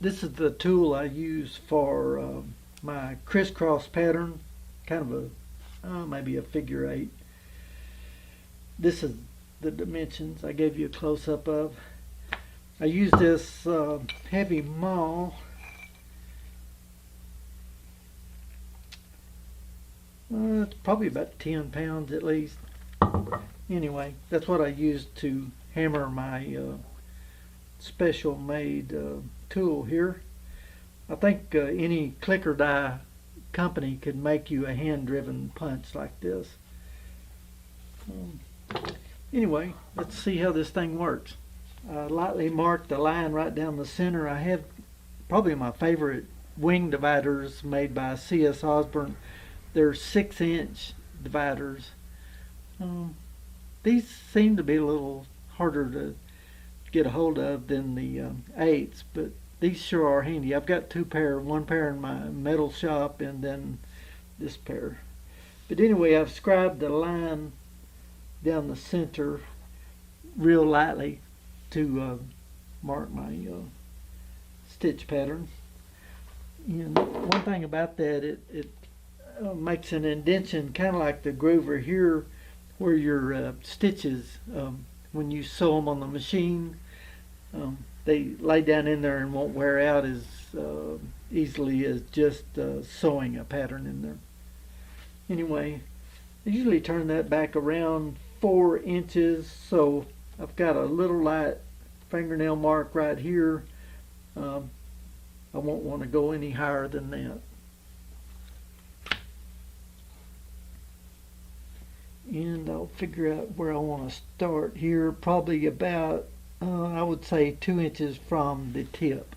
This is the tool I use for my crisscross pattern, kind of maybe a figure eight. This is the dimensions I gave you a close-up of. I use this heavy maul. It's probably about 10 pounds at least. Anyway, that's what I use to hammer my special made tool here. I think any clicker die company could make you a hand-driven punch like this. Anyway, let's see how this thing works. I lightly mark the line right down the center. I have probably my favorite wing dividers made by C.S. Osborne. They're 6-inch dividers. These seem to be a little harder to get a hold of than the 8s, but these sure are handy. I've got two pair, one pair in my metal shop and then this pair. But anyway, I've scribed the line down the center real lightly to mark my stitch pattern. And one thing about that, it makes an indentation kind of like the groover here where your stitches, when you sew them on the machine, they lay down in there and won't wear out as easily as just sewing a pattern in there. Anyway, I usually turn that back around 4 inches, so I've got a little light fingernail mark right here. I won't want to go any higher than that. And I'll figure out where I want to start here, probably about I would say 2 inches from the tip.